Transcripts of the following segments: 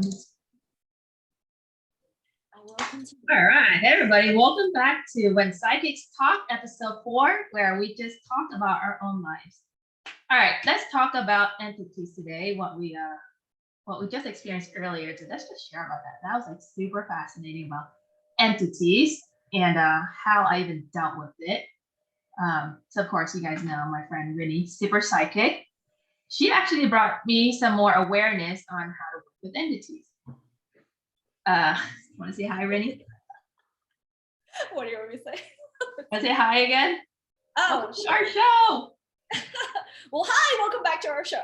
All right, everybody, welcome back to When Psychics Talk, episode 4, where we just talked about our own lives. All right, let's talk about entities today. What we just experienced earlier. So let's just share about that. That was like super fascinating about entities and how I even dealt with it. So of course, you guys know my friend Rhinny, super psychic. She actually brought me some more awareness on how to work with entities. Want to say hi, Rhinny? What do you want me to say? Want to say hi again? Oh, sure. Our show. Well, hi, welcome back to our show.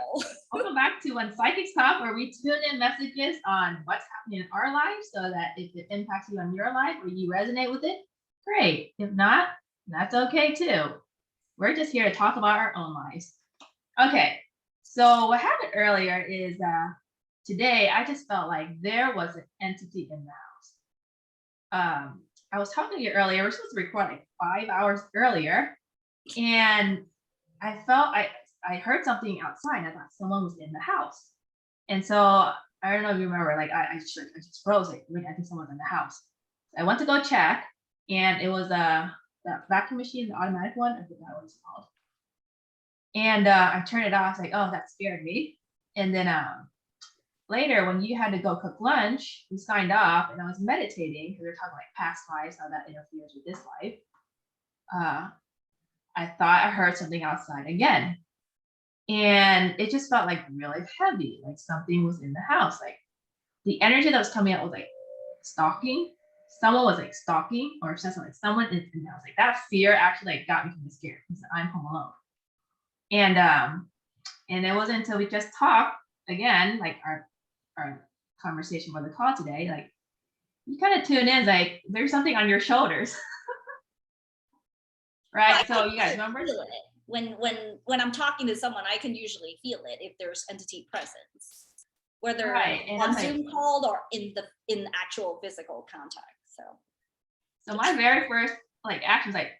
Welcome back to When Psychics Talk, where we tune in messages on what's happening in our lives so that if it impacts you on your life or you resonate with it, great. If not, that's okay too. We're just here to talk about our own lives. Okay, so what happened earlier is today I just felt like there was an entity in the house. I was talking to you earlier, we're supposed to record like 5 hours earlier, and I felt I heard something outside. I thought someone was in the house. And so I don't know if you remember, like I just froze, like, wait, I think someone's in the house. So I went to go check, and it was the vacuum machine, the automatic one. I forgot what it's called. And I turned it off. I was like, oh, that scared me. And then later, when you had to go cook lunch, we signed off, and I was meditating because we were talking like past lives, how that interferes with this life. I thought I heard something outside again. And it just felt like really heavy, like something was in the house. Like the energy that was coming out was like stalking. Someone was like stalking or something, like someone is in the house. Like that fear actually like got me kind of scared because I'm home alone. And it wasn't until we just talked again, like our conversation for the call today, like you kind of tune in, like there's something on your shoulders. Right. So you guys remember? When I'm talking to someone, I can usually feel it if there's entity presence, whether on Zoom call or in actual physical contact. So my very first like action was like,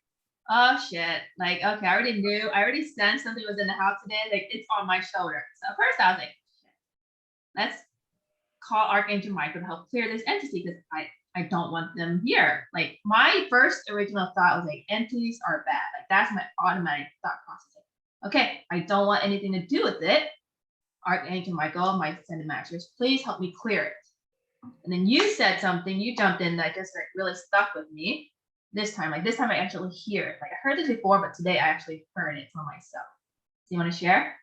oh shit, like okay, I already sensed something was in the house today, like it's on my shoulder. So first I was like, shit, let's call Archangel Michael to help clear this entity because I don't want them here. Like my first original thought was like entities are bad. Like that's my automatic thought process. Like, okay, I don't want anything to do with it. Archangel Michael, my ascended masters, please help me clear it. And then you said something, you jumped in that just like really stuck with me. This time I actually hear it. Like I heard this before, but today I actually heard it for myself. So you want to share?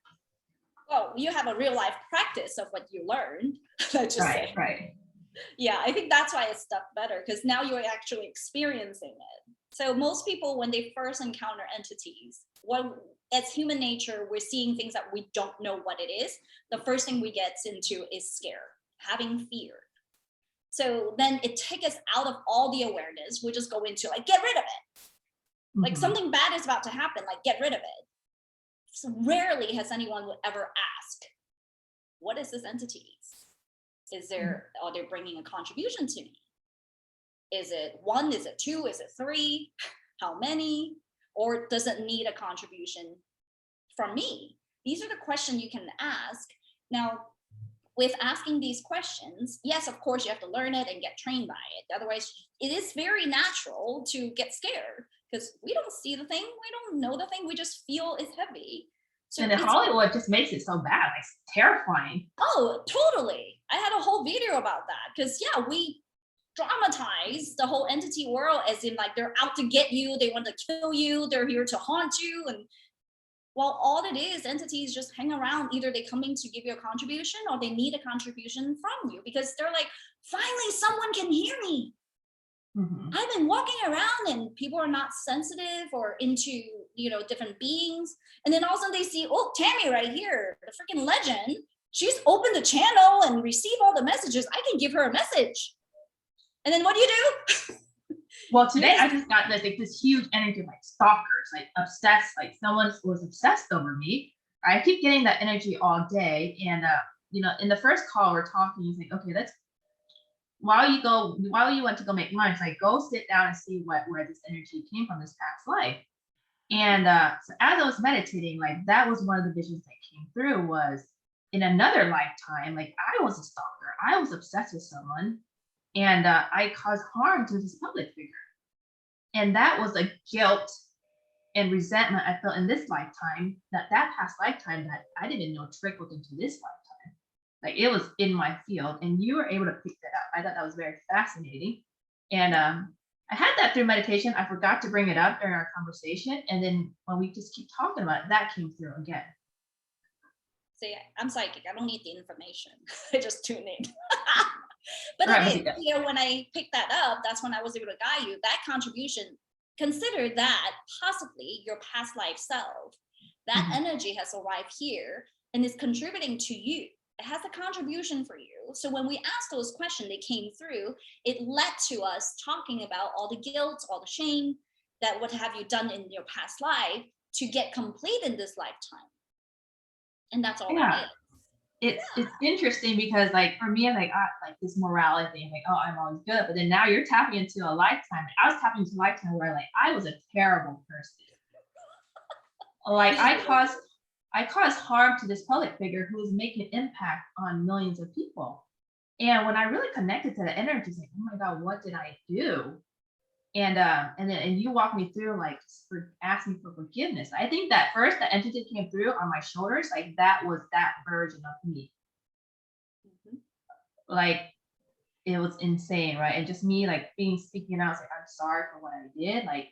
Well, you have a real life practice of what you learned. Right. Yeah, I think that's why it stuck better because now you're actually experiencing it. So most people, when they first encounter entities, as human nature, we're seeing things that we don't know what it is. The first thing we get into is scare, having fear. So then it takes us out of all the awareness. We just go into like, get rid of it. Mm-hmm. Like something bad is about to happen, like get rid of it. So rarely has anyone would ever ask, what is this entity? Are they bringing a contribution to me? Is it 1? Is it 2? Is it 3? How many? Or does it need a contribution from me? These are the questions you can ask. Now, with asking these questions, yes, of course, you have to learn it and get trained by it. Otherwise, it is very natural to get scared because we don't see the thing. We don't know the thing. We just feel it's heavy. So and in Hollywood just makes it so bad, like it's terrifying. Oh, totally. I had a whole video about that because we dramatize the whole entity world as in like they're out to get you, they want to kill you, they're here to haunt you. And well, all it is, entities just hang around. Either they coming to give you a contribution or they need a contribution from you because they're like, finally someone can hear me. Mm-hmm. I've been walking around and people are not sensitive or into, different beings. And then all of a sudden they see, oh, Tammy right here, the freaking legend. She's opened the channel and received all the messages. I can give her a message. And then what do you do? Well, today I just got this huge energy of like stalkers, like obsessed, like someone was obsessed over me. I keep getting that energy all day. And, in the first call we're talking, he's like, okay, while you went to go make lunch, like go sit down and see where this energy came from this past life. And so as I was meditating, like that was one of the visions that came through was in another lifetime, like I was a stalker. I was obsessed with someone, and I caused harm to this public figure. And that was a guilt and resentment I felt in this lifetime, that past lifetime that I didn't know trickled into this lifetime. Like, it was in my field, and you were able to pick that up. I thought that was very fascinating. And I had that through meditation. I forgot to bring it up during our conversation. And then when we just keep talking about it, that came through again. See, I'm psychic. I don't need the information. I just tune in. But Right, it is, you know, when I picked that up, that's when I was able to guide you. That contribution, consider that possibly your past life self, that energy has arrived here and is contributing to you. It has a contribution for you. So when we asked those questions, they came through, it led to us talking about all the guilt, all the shame, that what have you done in your past life to get complete in this lifetime. And that's all that is. It's interesting because, like, for me, like this morality thing, like, oh, I'm always good, but then now you're tapping into a lifetime. I was tapping into a lifetime where, like, I was a terrible person. Like, I caused harm to this public figure who was making impact on millions of people. And when I really connected to the energy, it's like, oh my God, what did I do? And you walk me through, like, for asking for forgiveness. I think that first the entity came through on my shoulders, like that was that version of me. Like, it was insane, right? And just me, like, speaking out, like, I'm sorry for what I did. Like,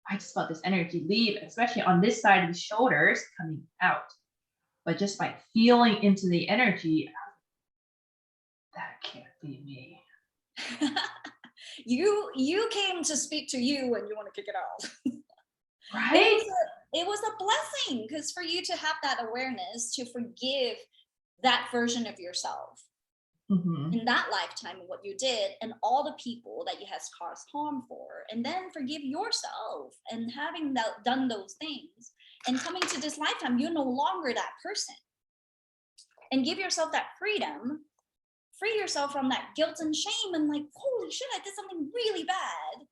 I just felt this energy leave, especially on this side of the shoulders coming out. But just like feeling into the energy, that can't be me. You came to speak to you and you want to kick it out. Right? It was a blessing, because for you to have that awareness to forgive that version of yourself in that lifetime and what you did and all the people that you has caused harm for, and then forgive yourself and having done those things and coming to this lifetime, you're no longer that person, and give yourself that freedom. Free yourself from that guilt and shame and, like, holy shit, I did something really bad,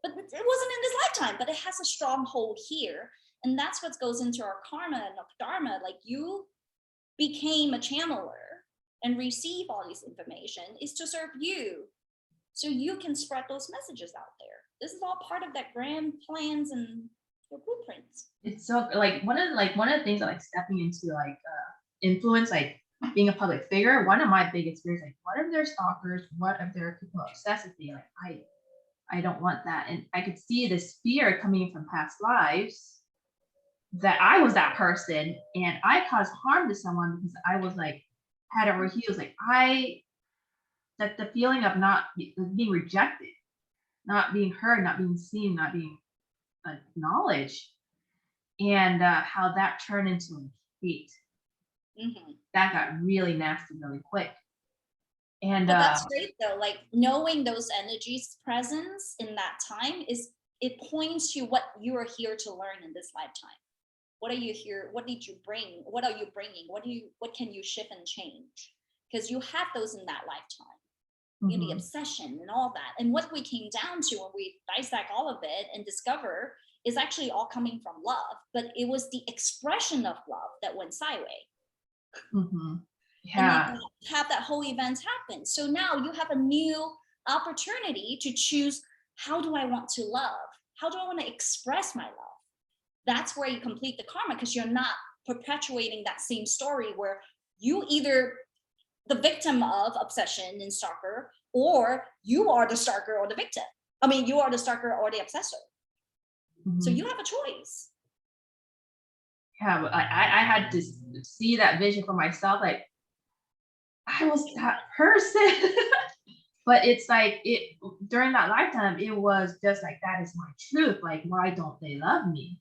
but it wasn't in this lifetime, but it has a stronghold here. And that's what goes into our karma and our dharma. Like, you became a channeler and receive all this information is to serve you, so you can spread those messages out there. This is all part of that grand plans and the blueprints. It's so, like, one of the things that, like, stepping into, like, influence, like, being a public figure, one of my biggest fears, like, what if they're stalkers? What if there are people obsessed with me? Like, I don't want that. And I could see this fear coming from past lives, that I was that person and I caused harm to someone because I was, like, head over heels. Like, that the feeling of not being rejected, not being heard, not being seen, not being acknowledged, and how that turned into hate. That got really nasty really quick. And but that's great though. Like, knowing those energies presence in that time it points to what you are here to learn in this lifetime. What are you here? What did you bring? What are you bringing? What can you shift and change? Because you have those in that lifetime. You know, the obsession and all that. And what we came down to when we dissect all of it and discover is actually all coming from love, but it was the expression of love that went sideways. Yeah. And have that whole event happen. So now you have a new opportunity to choose, how do I want to love? How do I want to express my love? That's where you complete the karma, because you're not perpetuating that same story where you either the victim of obsession and stalker, or you are the stalker or the victim. I mean, you are the stalker or the obsessor. So you have a choice. Yeah, but I had to see that vision for myself. Like, I was that person. But it's like, during that lifetime, it was just like, that is my truth. Like, why don't they love me?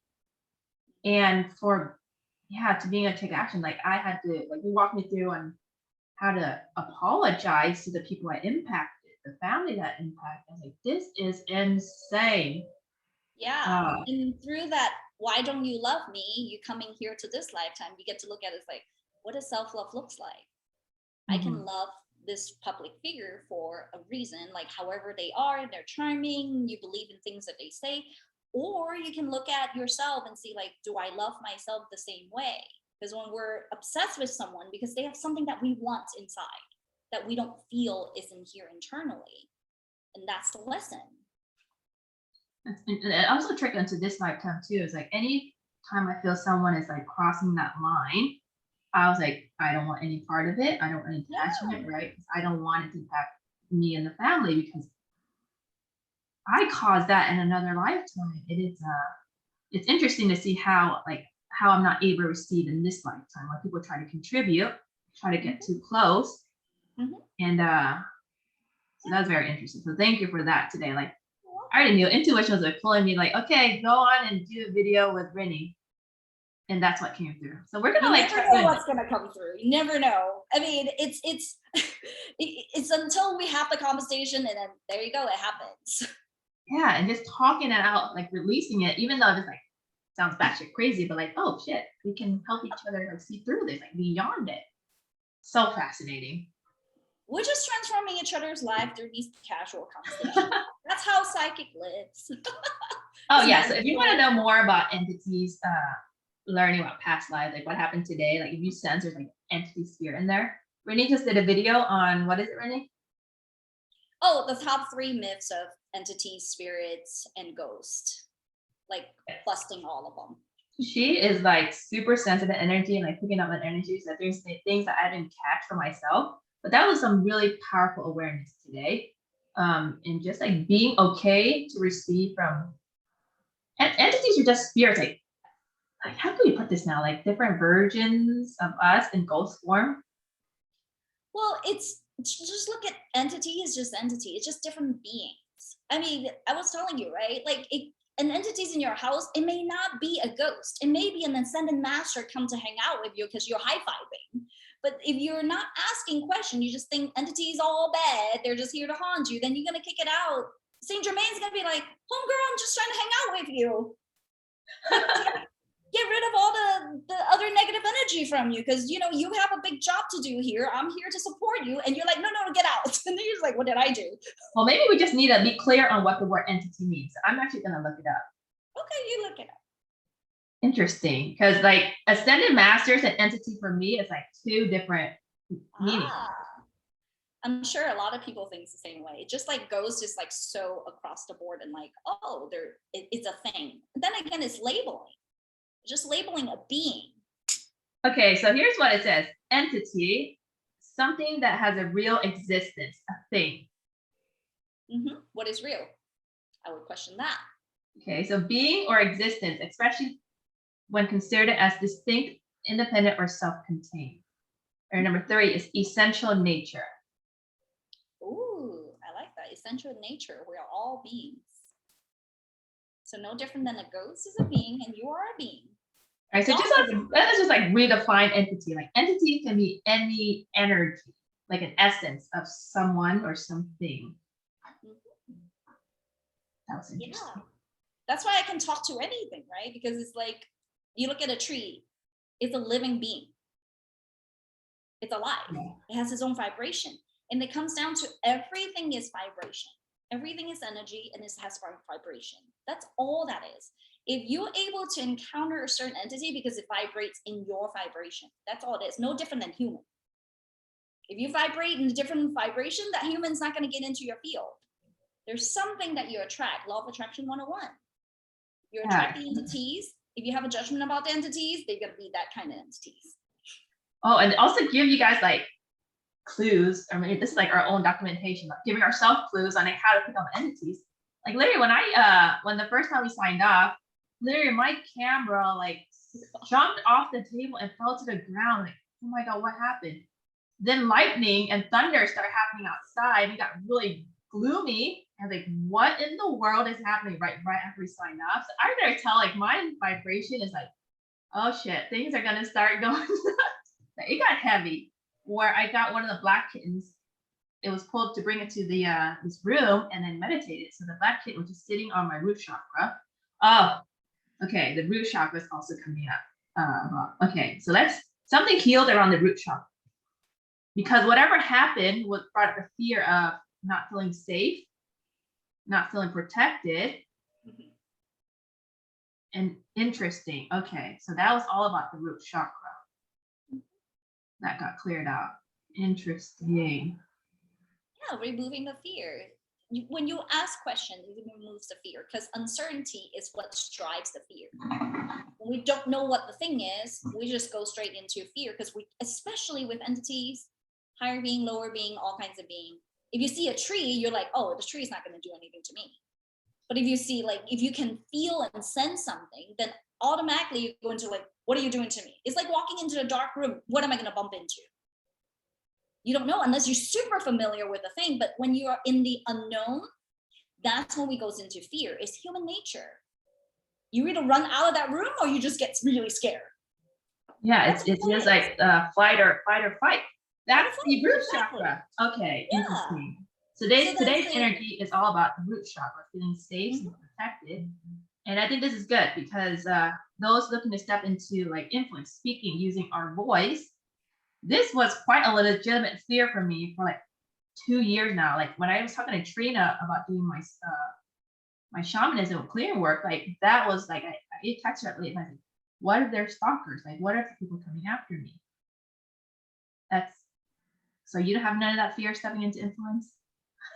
And to being able to take action, like, I had to, like, you walked me through on how to apologize to the people I impacted, the family that impacted. I was like, this is insane. Yeah. And through that, why don't you love me? You coming here to this lifetime, you get to look at it as, like, what does self-love looks like? I can love this public figure for a reason, like, however they are, they're charming, you believe in things that they say, or you can look at yourself and see, like, do I love myself the same way? Because when we're obsessed with someone, because they have something that we want inside, that we don't feel is in here internally. And that's the lesson. And it also trickled into this lifetime too. It's like any time I feel someone is like crossing that line, I was like, I don't want any part of it. I don't want any attachment, right? I don't want it to impact me and the family because I caused that in another lifetime. It is it's interesting to see how I'm not able to receive in this lifetime. When people try to contribute, try to get too close. And so that's very interesting. So thank you for that today. Like I already knew intuition was like pulling me like, okay, go on and do a video with Rhinny. And that's what came through. So we're gonna never know what's gonna come through. You never know. I mean, it's it's until we have the conversation, and then there you go, it happens. Yeah, and just talking it out, like releasing it, even though it's like sounds batshit crazy, but like, oh shit, we can help each other like see through this, like beyond it. So fascinating. We're just transforming each other's life through these casual conversations. That's how psychic lives. Oh yeah, so if you want to know more about entities, learning about past lives, like what happened today, like if you sense there's like entity spirit in there. Rhinny just did a video on, what is it, Rhinny? Oh, the top 3 myths of entities, spirits, and ghosts. Like busting all of them. She is like super sensitive energy and like picking up on energies that there's things that I didn't catch for myself. But that was some really powerful awareness today. And just like being okay to receive from entities are just spirits, like how can we put this now? Like different versions of us in ghost form. Well, it's just look at entity is just entity. It's just different beings. I mean, I was telling you, right? Like an entity's in your house, it may not be a ghost. It may be an ascended master come to hang out with you because you're high-fiving. But if you're not asking questions, you just think entity's all bad, they're just here to haunt you, then you're gonna kick it out. Saint Germain's gonna be like, homegirl, I'm just trying to hang out with you. Get rid of all the other negative energy from you, because you know you have a big job to do here. I'm here to support you, and you're like, no, get out. And then you're just like, what did I do? Well, maybe we just need to be clear on what the word entity means. I'm actually gonna look it up. Okay, you look it up. Interesting, because like ascended masters and entity for me is like 2 different meanings. I'm sure a lot of people think the same way. Just like ghost is like so across the board and like, oh, it's a thing. But then again, it's labeling. Just labeling a being. Okay, so here's what it says. Entity, something that has a real existence, a thing. What is real? I would question that. Okay, so being or existence, especially when considered as distinct, independent, or self-contained. Or number 3 is essential nature. Ooh, I like that. Essential nature. We are all beings. So no different than a ghost is a being, and you are a being. All right, so let's just like redefine entity. Like entity can be any energy, like an essence of someone or something. That was interesting. Yeah. That's why I can talk to anything, right? Because it's like, you look at a tree, it's a living being. It's alive. Yeah. It has its own vibration. And it comes down to everything is vibration. Everything is energy and it has vibration. That's all that is. If you're able to encounter a certain entity because it vibrates in your vibration, that's all it is. No different than human. If you vibrate in a different vibration, that human's not going to get into your field. There's something that you attract. Law of Attraction 101. You attract the entities. If you have a judgment about the entities, they're going to be that kind of entities. Oh, and also give you guys like clues. I mean, this is like our own documentation, like giving ourselves clues on like how to pick up entities. Like literally when the first time we signed off, literally my camera like jumped off the table and fell to the ground. Like, oh my God, what happened? Then lightning and thunder started happening outside. We got really gloomy. I was like, what in the world is happening right after we signed off? So I better tell like my vibration is like, oh shit, things are gonna start going. It got heavy. Where I got one of the black kittens. It was pulled to bring it to the this room and then meditated. So the black kitten was just sitting on my root chakra. Oh, okay. The root chakra is also coming up. Okay, so that's something healed around the root chakra. Because whatever happened was brought up a fear of not feeling safe, not feeling protected. And interesting. Okay, so that was all about the root chakra. That got cleared out. Interesting. Yeah, removing the fear. When you ask questions, it removes the fear, because uncertainty is what drives the fear. When we don't know what the thing is, we just go straight into fear, because we, especially with entities, higher being, lower being, all kinds of being. If you see a tree, you're like, oh, the tree is not going to do anything to me. But if you see, like, if you can feel and sense something, then automatically you go into like, what are you doing to me? It's like walking into a dark room. What am I going to bump into? You don't know unless you're super familiar with the thing. But when you are in the unknown, that's when we goes into fear. It's human nature. You either run out of that room or you just get really scared. Yeah, That's it's what it just is. like flight or fight. That's the root Exactly. chakra. Okay, Yeah. interesting. So that's Today's it. energy is all about the root chakra, feeling safe and protected. And I think this is good because those looking to step into like influence, speaking, using our voice, this was quite a legitimate fear for me for like 2 years now. Like when I was talking to Trina about doing my shamanism clearing work, like that was like I texted her late and I said, what if they're stalkers? Like what if people coming after me? That's so you don't have none of that fear stepping into influence?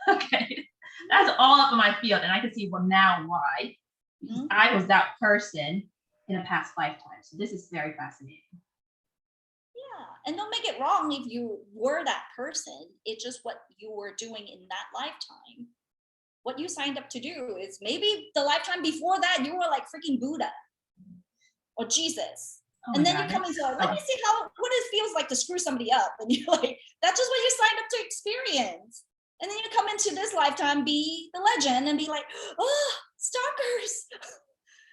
Okay. That's all up in my field. And I can see well now why. Because I was that person in a past lifetime. So this is very fascinating. Yeah. And don't make it wrong if you were that person. It's just what you were doing in that lifetime. What you signed up to do is maybe the lifetime before that, you were like freaking Buddha or Jesus. Oh and then God, you come into like, let me see what it feels like to screw somebody up. And you're like, that's just what you signed up to experience. And then you come into this lifetime, be the legend and be like, oh, stalkers.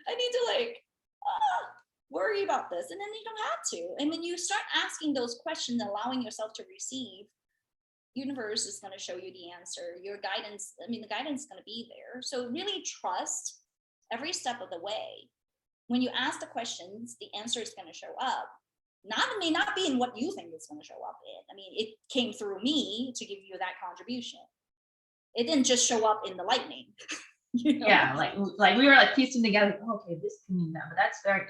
I need to like worry about this. And then you don't have to. And when you start asking those questions, allowing yourself to receive, universe is going to show you the answer. Your guidance, the guidance is going to be there. So really trust every step of the way. When you ask the questions, the answer is going to show up. It may not be in what you think it's going to show up in. It came through me to give you that contribution. It didn't just show up in the lightning. Yeah, like we were like piecing together. Oh, okay, this can mean that, but that's very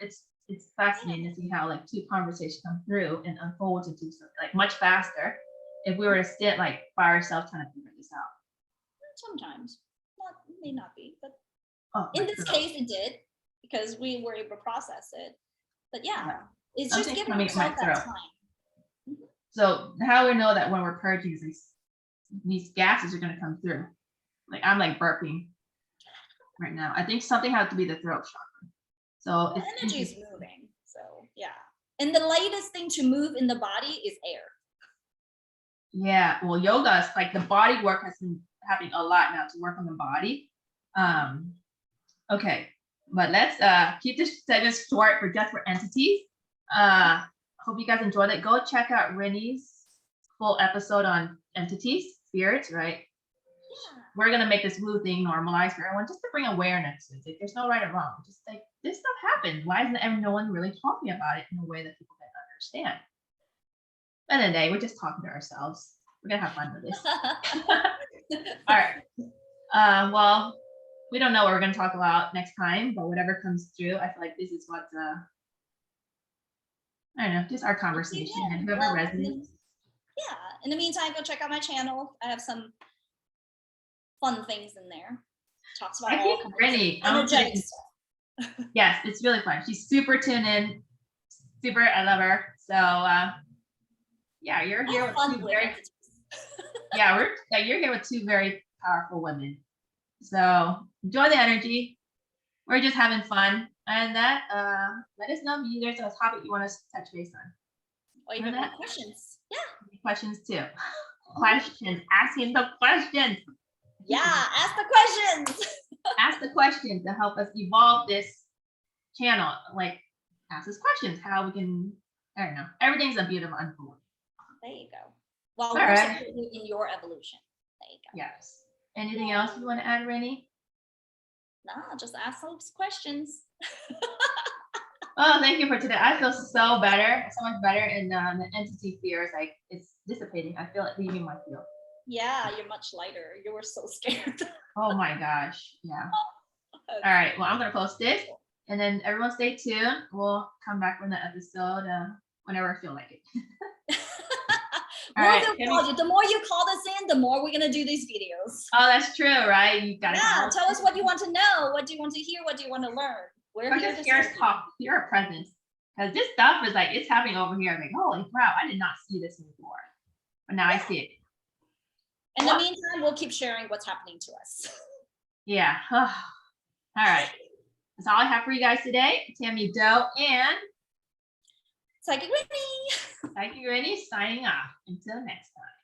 it's fascinating to see how like two conversations come through and unfold into something like much faster. If we were to sit like by ourselves trying to figure this out. Sometimes, may not be, but in this case, it did. Because we were able to process it. But yeah. It's just giving yourself that time. So how we know that when we're purging these gases are going to come through? Like I'm like burping right now. I think something has to be the throat chakra. So the energy is moving. So yeah. And the lightest thing to move in the body is air. Yeah. Well, yoga is like the body work has been happening a lot now to work on the body. Okay. But let's keep this segment short for entities. Hope you guys enjoyed it. Go check out Rhinny's full episode on entities, spirits, right? Yeah. We're gonna make this woo thing normalized for everyone just to bring awareness. It's like there's no right or wrong. Just like this stuff happens. Why isn't no one really talking about it in a way that people can understand? At the end of the day, we're just talking to ourselves. We're gonna have fun with this. All right. Well, we don't know what we're going to talk about next time, but whatever comes through, I feel like this is what, I don't know, just our conversation and whoever resonates. Yeah. In the meantime, go check out my channel. I have some fun things in there. Talks about all Rhinny, energetic stuff. Yes, it's really fun. She's super tuned in. Super, I love her. So, yeah, you're here with two very, you're here with two very powerful women. So enjoy the energy. We're just having fun. And that let us know if there's a topic you want us to touch base on. Or even any questions. Yeah. Questions too. Questions. Asking the questions. Yeah, ask the questions. Ask the questions to help us evolve this channel. Like ask us questions, how we can, I don't know. Everything's a beautiful unfolding. There you go. Well, we're supporting in your evolution. There you go. Yes. Anything else you want to add, Rhinny? No, just ask those questions. Oh, thank you for today. I feel so much better, and the entity fear is like it's dissipating. I feel it leaving my field. Yeah, you're much lighter. You were so scared. Oh my gosh, yeah. Okay. All right, well, I'm gonna post this, and then everyone stay tuned. We'll come back with the episode whenever I feel like it. All We'll right. do call you. The more you call us in, the more we're gonna do these videos. Oh, that's true, right? You gotta Yeah, tell us what you want to know. What do you want to hear? What do you want to learn? We're Or here just to hear us serve you. talk, hear our presence. Because this stuff is like, it's happening over here. I'm like, holy crap, I did not see this before. But now I see it. In the meantime, we'll keep sharing what's happening to us. Yeah. All right. That's all I have for you guys today. Tammy Doe and Psychic Rhinny. Psychic Rhinny signing off. Until next time.